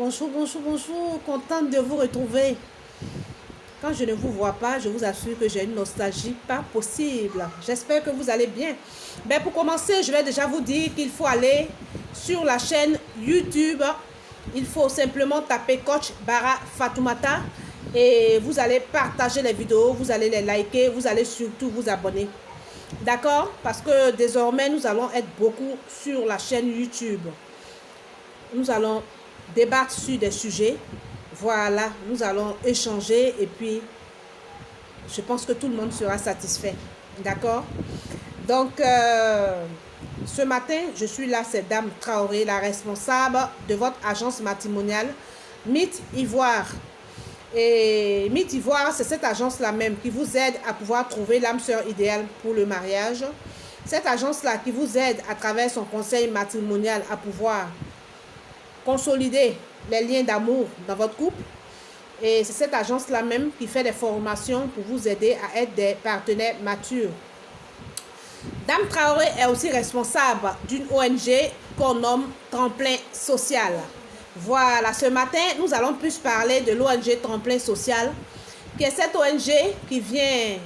Bonjour, bonjour, bonjour. Contente de vous retrouver. Quand je ne vous vois pas, je vous assure que j'ai une nostalgie pas possible. J'espère que vous allez bien. Ben pour commencer, je vais déjà vous dire qu'il faut aller sur la chaîne YouTube. Il faut simplement taper Coach Bara Fatoumata et vous allez partager les vidéos, vous allez les liker, vous allez surtout vous abonner. D'accord? Parce que désormais, nous allons être beaucoup sur la chaîne YouTube. Nous allons débattre sur des sujets. Voilà, nous allons échanger et puis je pense que tout le monde sera satisfait. D'accord? Donc, ce matin, je suis là, c'est Dame Traoré, la responsable de votre agence matrimoniale Mythe Ivoire. Et Mythe Ivoire, c'est cette agence-là même qui vous aide à pouvoir trouver l'âme sœur idéale pour le mariage. Cette agence-là qui vous aide à travers son conseil matrimonial à pouvoir consolider les liens d'amour dans votre couple. Et c'est cette agence-là même qui fait des formations pour vous aider à être des partenaires matures. Dame Traoré est aussi responsable d'une ONG qu'on nomme Tremplin Social. Voilà, ce matin, nous allons plus parler de l'ONG Tremplin Social, qui est cette ONG qui vient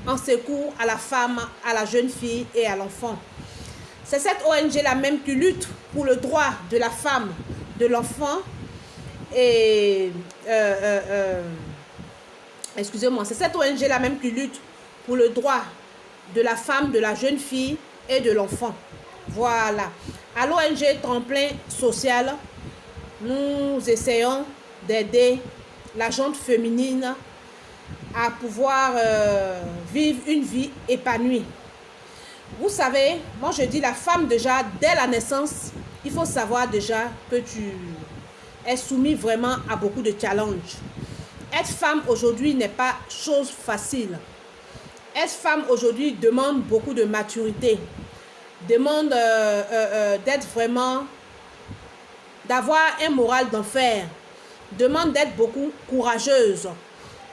en secours à la femme, à la jeune fille et à l'enfant. C'est cette ONG-là même qui lutte pour le droit de la femme, de l'enfant et excusez-moi, c'est cette ONG-là même qui lutte pour le droit de la femme, de la jeune fille et de l'enfant. Voilà. À l'ONG Tremplin Social, nous essayons d'aider la gente féminine à pouvoir vivre une vie épanouie. Vous savez, moi je dis la femme déjà, dès la naissance, il faut savoir déjà que tu es soumis vraiment à beaucoup de challenges. Être femme aujourd'hui n'est pas chose facile. Être femme aujourd'hui demande beaucoup de maturité, demande d'être vraiment, d'avoir un moral d'enfer, demande d'être beaucoup courageuse,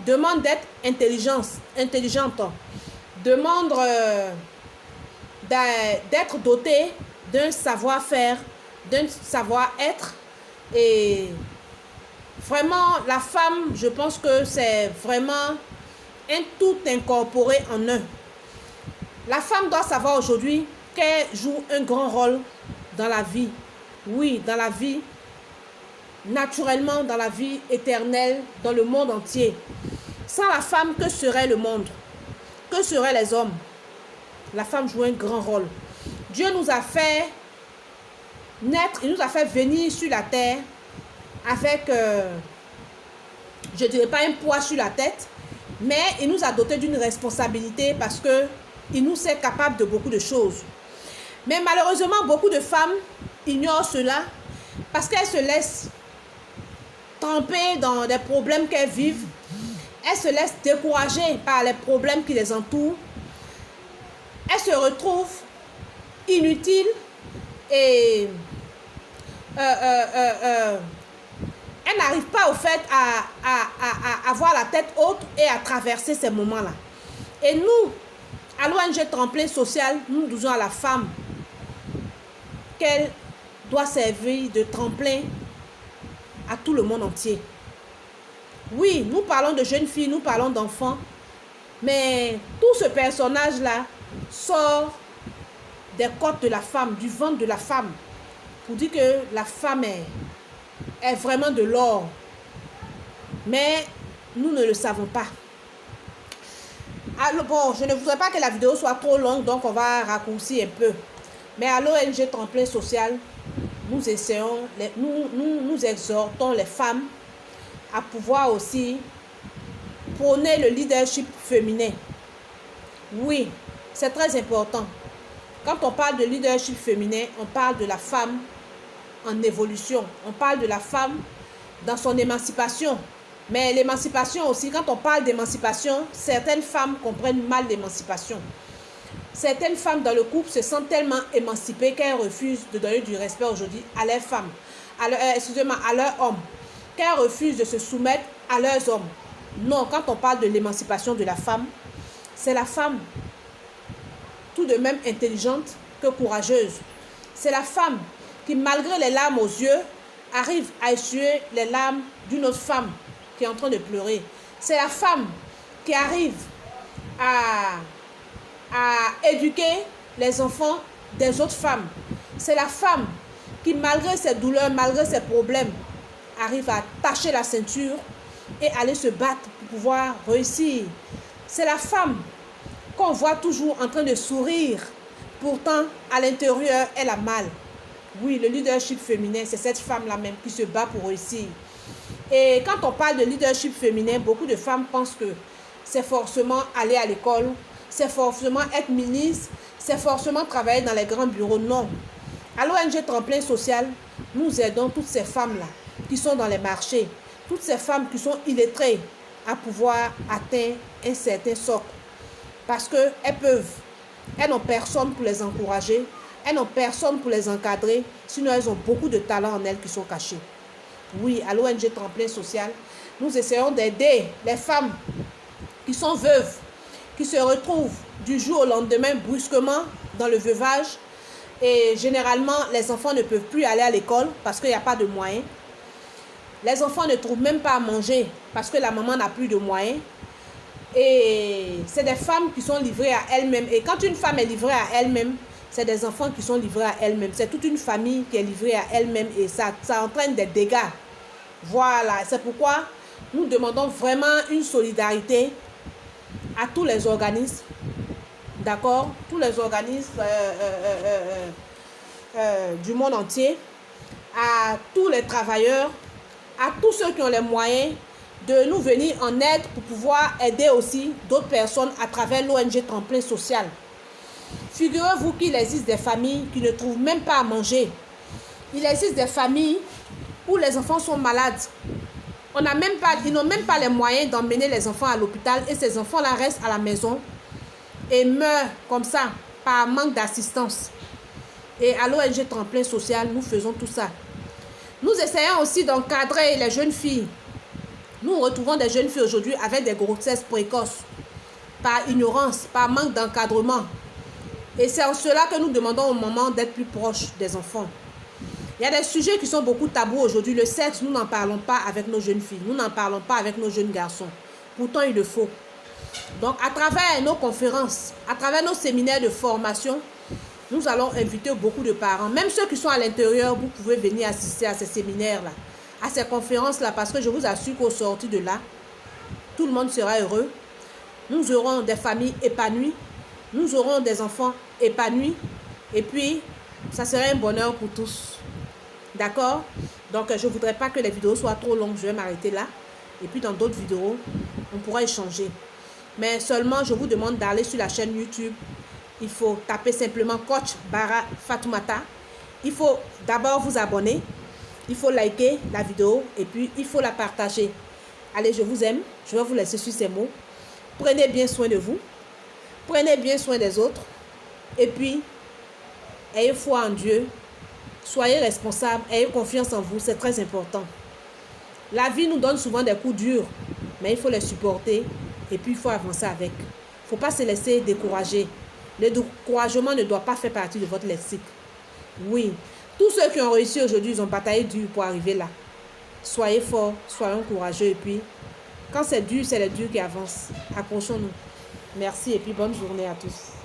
demande d'être intelligente, demande d'être dotée d'un savoir-faire, d'un savoir-être. Et vraiment, la femme, je pense que c'est vraiment un tout incorporé en un. La femme doit savoir aujourd'hui qu'elle joue un grand rôle dans la vie. Oui, dans la vie, naturellement, dans la vie éternelle, dans le monde entier. Sans la femme, que serait le monde? Que seraient les hommes? La femme joue un grand rôle. Dieu nous a fait naître, il nous a fait venir sur la terre avec, je ne dirais pas un poids sur la tête, mais il nous a doté d'une responsabilité parce qu'il nous est capable de beaucoup de choses. Mais malheureusement, beaucoup de femmes ignorent cela parce qu'elles se laissent tremper dans des problèmes qu'elles vivent. Elles se laissent décourager par les problèmes qui les entourent. Elles se retrouvent inutiles et elles n'arrivent pas au fait à avoir la tête haute et à traverser ces moments-là. Et nous, à l'ONG Tremplin Social, nous disons à la femme qu'elle doit servir de tremplin à tout le monde entier. Oui, nous parlons de jeunes filles, nous parlons d'enfants, mais tout ce personnage-là sort des côtes de la femme, du ventre de la femme, pour dire que la femme est vraiment de l'or. Mais nous ne le savons pas. Alors, bon, je ne voudrais pas que la vidéo soit trop longue, donc on va raccourcir un peu. Mais à l'ONG Tremplin Social, nous essayons, nous exhortons les femmes à pouvoir aussi prôner le leadership féminin. Oui, c'est très important. Quand on parle de leadership féminin, on parle de la femme en évolution. On parle de la femme dans son émancipation. Mais l'émancipation aussi, quand on parle d'émancipation, certaines femmes comprennent mal l'émancipation. Certaines femmes dans le couple se sentent tellement émancipées qu'elles refusent de donner du respect aujourd'hui à leurs femmes, à leurs hommes, qu'elles refusent de se soumettre à leurs hommes. Non, quand on parle de l'émancipation de la femme, c'est la femme tout de même intelligente que courageuse. C'est la femme qui, malgré les larmes aux yeux, arrive à essuyer les larmes d'une autre femme qui est en train de pleurer. C'est la femme qui arrive à éduquer les enfants des autres femmes. C'est la femme qui, malgré ses douleurs, malgré ses problèmes, arrive à attacher la ceinture et aller se battre pour pouvoir réussir. C'est la femme qu'on voit toujours en train de sourire. Pourtant, à l'intérieur, elle a mal. Oui, le leadership féminin, c'est cette femme-là même qui se bat pour réussir. Et quand on parle de leadership féminin, beaucoup de femmes pensent que c'est forcément aller à l'école, c'est forcément être ministre, c'est forcément travailler dans les grands bureaux. Non. À l'ONG Tremplin Social, nous aidons toutes ces femmes-là qui sont dans les marchés, toutes ces femmes qui sont illettrées à pouvoir atteindre un certain socle. Parce qu'elles n'ont personne pour les encourager, elles n'ont personne pour les encadrer, sinon elles ont beaucoup de talents en elles qui sont cachés. Oui, à l'ONG Tremplin Social, nous essayons d'aider les femmes qui sont veuves, qui se retrouvent du jour au lendemain brusquement dans le veuvage. Et généralement, les enfants ne peuvent plus aller à l'école parce qu'il n'y a pas de moyens. Les enfants ne trouvent même pas à manger parce que la maman n'a plus de moyens. Et c'est des femmes qui sont livrées à elles-mêmes. Et quand une femme est livrée à elle-même, c'est des enfants qui sont livrés à elle-même. C'est toute une famille qui est livrée à elle-même et ça entraîne des dégâts. Voilà, c'est pourquoi nous demandons vraiment une solidarité à tous les organismes. D'accord? Tous les organismes du monde entier, à tous les travailleurs, à tous ceux qui ont les moyens de nous venir en aide pour pouvoir aider aussi d'autres personnes à travers l'ONG Tremplin Social. Figurez-vous qu'il existe des familles qui ne trouvent même pas à manger. Il existe des familles où les enfants sont malades. Ils n'ont même pas les moyens d'emmener les enfants à l'hôpital et ces enfants-là restent à la maison et meurent comme ça par manque d'assistance. Et à l'ONG Tremplin Social, nous faisons tout ça. Nous essayons aussi d'encadrer les jeunes filles. Nous retrouvons des jeunes filles aujourd'hui avec des grossesses précoces, par ignorance, par manque d'encadrement. Et c'est en cela que nous demandons au moment d'être plus proches des enfants. Il y a des sujets qui sont beaucoup tabous aujourd'hui. Le sexe, nous n'en parlons pas avec nos jeunes filles. Nous n'en parlons pas avec nos jeunes garçons. Pourtant, il le faut. Donc, à travers nos conférences, à travers nos séminaires de formation, nous allons inviter beaucoup de parents. Même ceux qui sont à l'intérieur, vous pouvez venir assister à ces séminaires-là, à ces conférences-là, parce que je vous assure qu'au sortir de là, tout le monde sera heureux. Nous aurons des familles épanouies. Nous aurons des enfants épanouis. Et puis, ça serait un bonheur pour tous. D'accord? Donc, je ne voudrais pas que les vidéos soient trop longues. Je vais m'arrêter là. Et puis, dans d'autres vidéos, on pourra échanger. Mais seulement, je vous demande d'aller sur la chaîne YouTube. Il faut taper simplement Coach Bara Fatoumata. Il faut d'abord vous abonner. Il faut liker la vidéo. Et puis, il faut la partager. Allez, je vous aime. Je vais vous laisser sur ces mots. Prenez bien soin de vous. Prenez bien soin des autres. Et puis, ayez foi en Dieu. Soyez responsables, ayez confiance en vous, c'est très important. La vie nous donne souvent des coups durs, mais il faut les supporter et puis il faut avancer avec. Il ne faut pas se laisser décourager. Le découragement ne doit pas faire partie de votre lexique. Oui, tous ceux qui ont réussi aujourd'hui, ils ont bataillé dur pour arriver là. Soyez forts, soyons courageux et puis, quand c'est dur, c'est les durs qui avancent. Accrochons-nous. Merci et puis bonne journée à tous.